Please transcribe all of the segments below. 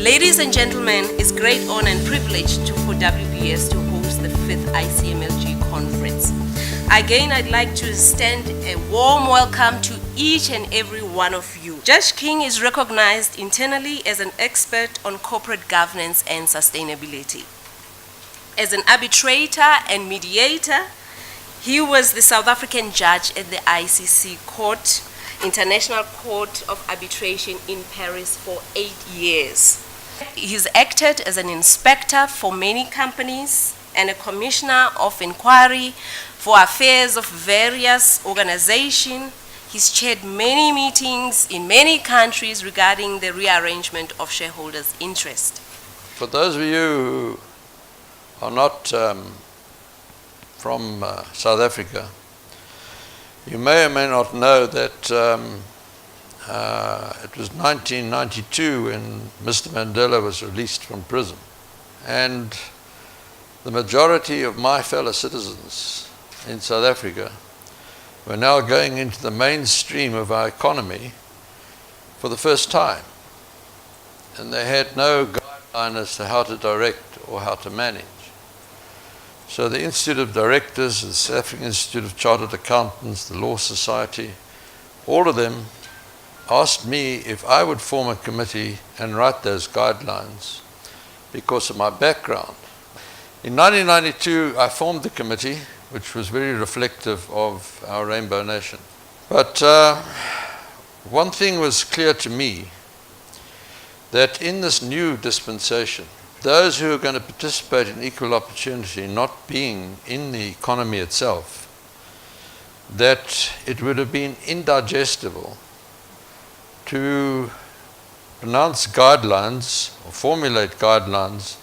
Ladies and gentlemen, it's a great honor and privilege for WBS to host the 5th ICMLG conference. Again, I'd like to extend a warm welcome to each and every one of you. Judge King is recognized internally as an expert on corporate governance and sustainability. As an arbitrator and mediator, he was the South African judge at the ICC Court, International Court of Arbitration in Paris for 8 years. He's acted as an inspector for many companies and a commissioner of inquiry for affairs of various organizations. He's chaired many meetings in many countries regarding the rearrangement of shareholders' interest. For those of you who are not from South Africa, you may or may not know that it was 1992 when Mr. Mandela was released from prison. And the majority of my fellow citizens in South Africa were now going into the mainstream of our economy for the first time. And they had no guideline as to how to direct or how to manage. So the Institute of Directors, the South African Institute of Chartered Accountants, the Law Society, all of them asked me if I would form a committee and write those guidelines because of my background. In 1992, I formed the committee, which was very reflective of our Rainbow Nation. But one thing was clear to me, that in this new dispensation, those who are going to participate in equal opportunity not being in the economy itself, that it would have been indigestible to pronounce guidelines or formulate guidelines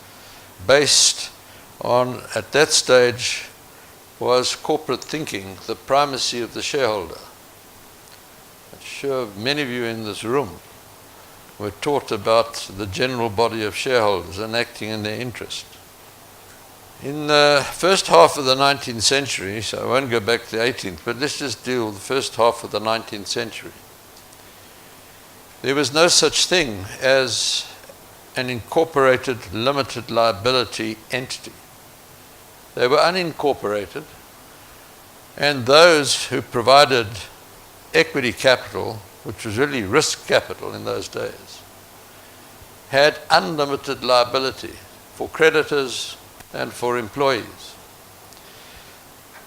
based on, at that stage, was corporate thinking, the primacy of the shareholder. I'm sure many of you in this room were taught about the general body of shareholders and acting in their interest. In the first half of the 19th century, so I won't go back to the 18th, but let's just deal with the first half of the 19th century. There was no such thing as an incorporated limited liability entity. They were unincorporated, and those who provided equity capital, which was really risk capital in those days, had unlimited liability for creditors and for employees.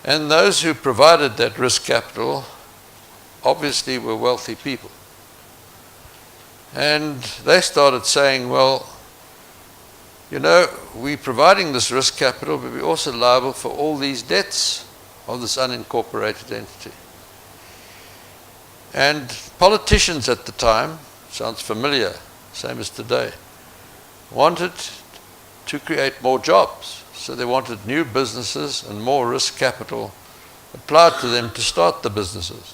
And those who provided that risk capital obviously were wealthy people. And they started saying, well, you know, we're providing this risk capital, but we're also liable for all these debts of this unincorporated entity. And politicians at the time, sounds familiar, same as today, wanted to create more jobs. So they wanted new businesses and more risk capital applied to them to start the businesses.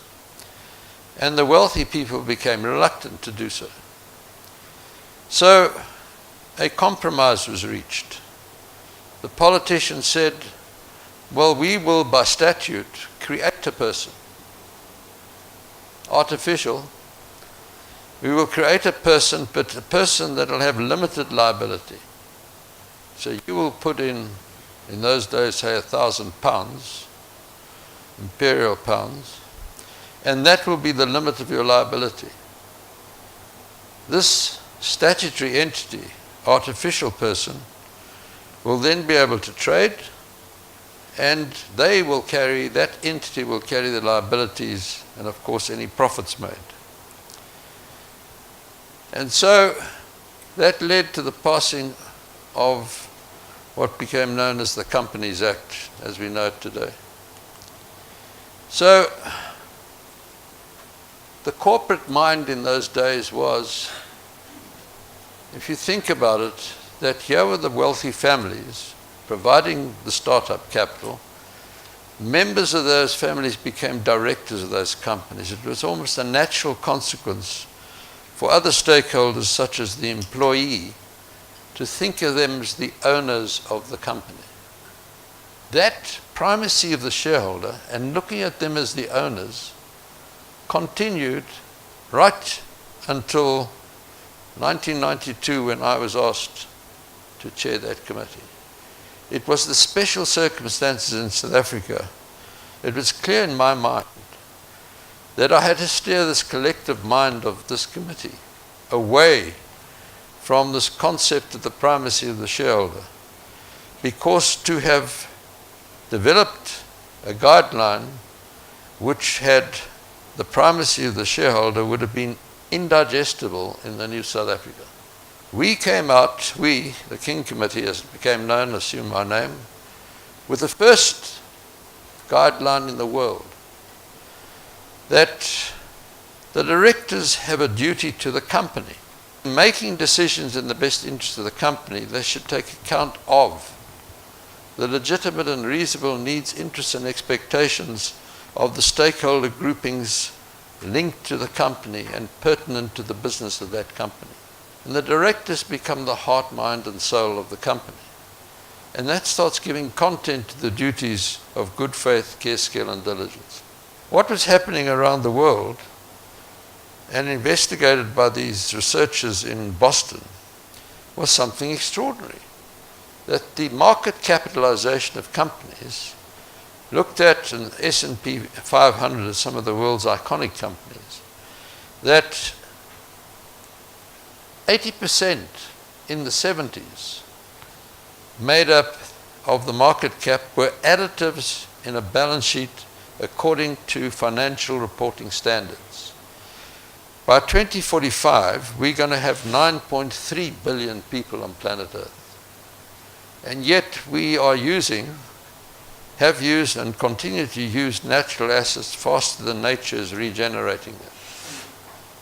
And the wealthy people became reluctant to do so. So a compromise was reached. The politicians said, well, we will by statute create a person, artificial. We will create a person, but a person that will have limited liability. So you will put in those days, say £1,000, imperial pounds, and that will be the limit of your liability. This statutory entity, artificial person, will then be able to trade, and they will carry, that entity will carry the liabilities and of course any profits made. And so that led to the passing of what became known as the Companies Act as we know it today. So the corporate mind in those days was, if you think about it, that here were the wealthy families providing the startup capital. Members of those families became directors of those companies. It was almost a natural consequence for other stakeholders, such as the employee, to think of them as the owners of the company. That primacy of the shareholder and looking at them as the owners continued right until 1992, when I was asked to chair that committee, it was the special circumstances in South Africa. It was clear in my mind that I had to steer this collective mind of this committee away from this concept of the primacy of the shareholder, because to have developed a guideline which had the primacy of the shareholder would have been indigestible in the new South Africa. We came out, we, the King Committee as it became known, assume my name, with the first guideline in the world that the directors have a duty to the company. In making decisions in the best interest of the company, they should take account of the legitimate and reasonable needs, interests and expectations of the stakeholder groupings linked to the company and pertinent to the business of that company. And the directors become the heart, mind and soul of the company. And that starts giving content to the duties of good faith, care, skill and diligence. What was happening around the world, and investigated by these researchers in Boston, was something extraordinary. That the market capitalization of companies, looked at in S&P 500 as some of the world's iconic companies, that 80% in the 70s made up of the market cap were additives in a balance sheet according to financial reporting standards. By 2045, we're going to have 9.3 billion people on planet Earth. And yet we are using, have used and continue to use natural assets faster than nature is regenerating them.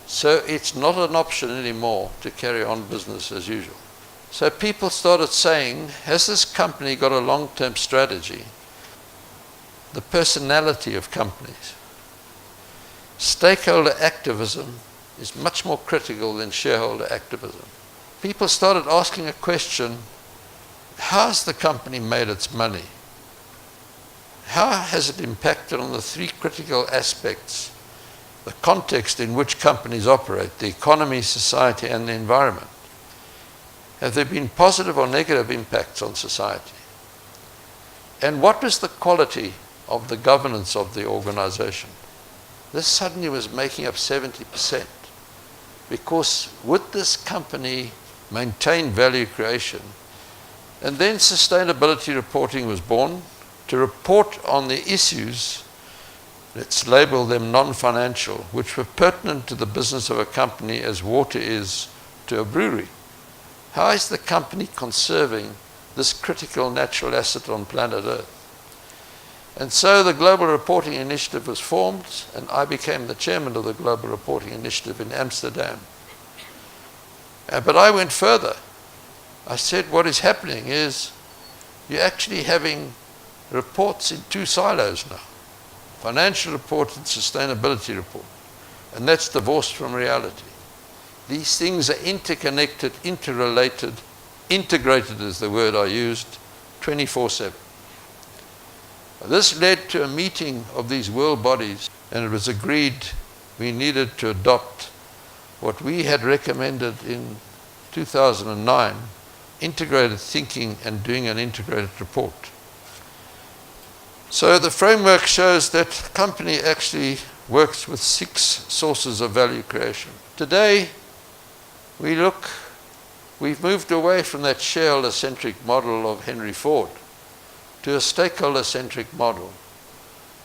So it's not an option anymore to carry on business as usual. So people started saying, has this company got a long-term strategy? The personality of companies. Stakeholder activism is much more critical than shareholder activism. People started asking a question, how has the company made its money? How has it impacted on the three critical aspects, the context in which companies operate, the economy, society, and the environment? Have there been positive or negative impacts on society? And what was the quality of the governance of the organization? This suddenly was making up 70%, because would this company maintain value creation? And then sustainability reporting was born, to report on the issues, let's label them non-financial, which were pertinent to the business of a company as water is to a brewery. How is the company conserving this critical natural asset on planet Earth? And so the Global Reporting Initiative was formed, and I became the chairman of the Global Reporting Initiative in Amsterdam. But I went further. I said, what is happening is you're actually having reports in two silos now. Financial report and sustainability report. And that's divorced from reality. These things are interconnected, interrelated, integrated is the word I used, 24/7. This led to a meeting of these world bodies, and it was agreed we needed to adopt what we had recommended in 2009, integrated thinking and doing an integrated report. So the framework shows that the company actually works with 6 sources of value creation. Today, we've moved away from that shareholder-centric model of Henry Ford to a stakeholder-centric model,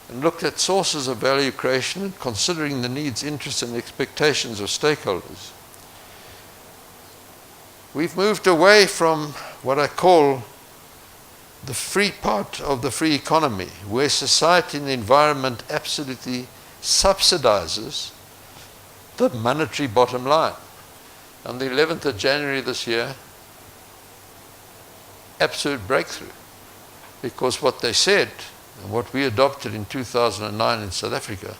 and looked at sources of value creation and considering the needs, interests, and expectations of stakeholders. We've moved away from what I call the free part of the free economy, where society and the environment absolutely subsidizes the monetary bottom line. On the 11th of January this year, absolute breakthrough, because what they said, and what we adopted in 2009 in South Africa,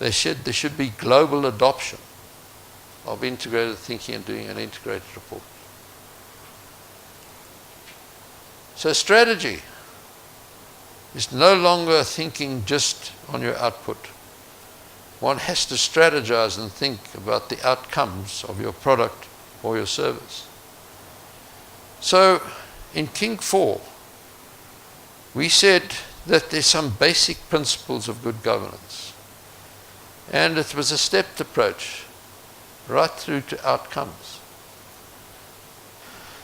they said there should be global adoption of integrated thinking and doing an integrated report. So strategy is no longer thinking just on your output. One has to strategize and think about the outcomes of your product or your service. So in King 4, we said that there's some basic principles of good governance. And it was a stepped approach right through to outcomes.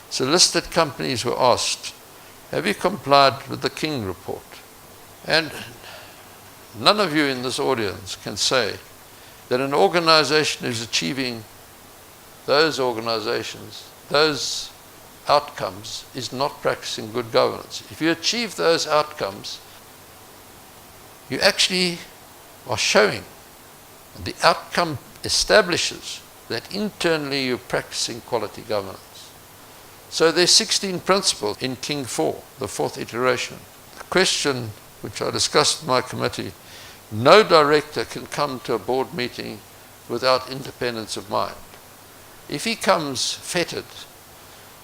So listed companies were asked, have you complied with the King report? And none of you in this audience can say that an organization is achieving those outcomes is not practicing good governance. If you achieve those outcomes, you actually are showing the outcome establishes that internally you're practicing quality governance. So there's 16 principles in King 4, the fourth iteration. The question which I discussed with my committee, no director can come to a board meeting without independence of mind. If he comes fettered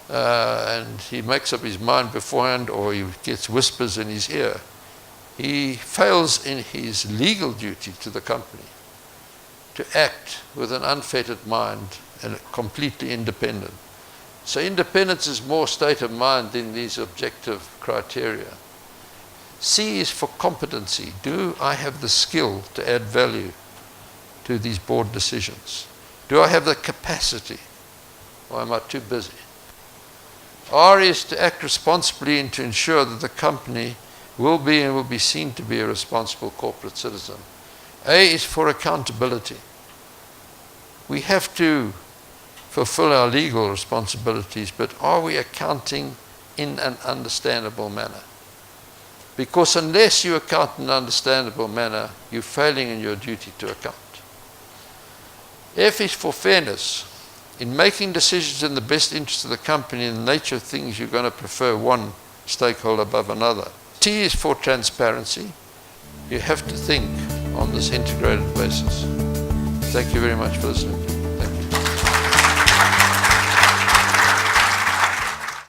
and he makes up his mind beforehand, or he gets whispers in his ear, he fails in his legal duty to the company to act with an unfettered mind and completely independent. So independence is more state of mind than these objective criteria. C is for competency. Do I have the skill to add value to these board decisions? Do I have the capacity, or am I too busy? R is to act responsibly and to ensure that the company will be seen to be a responsible corporate citizen. A is for accountability. We have to fulfill our legal responsibilities, but are we accounting in an understandable manner? Because unless you account in an understandable manner, you're failing in your duty to account. F is for fairness. In making decisions in the best interest of the company and the nature of things, you're going to prefer one stakeholder above another. T is for transparency. You have to think on this integrated basis. Thank you very much for listening.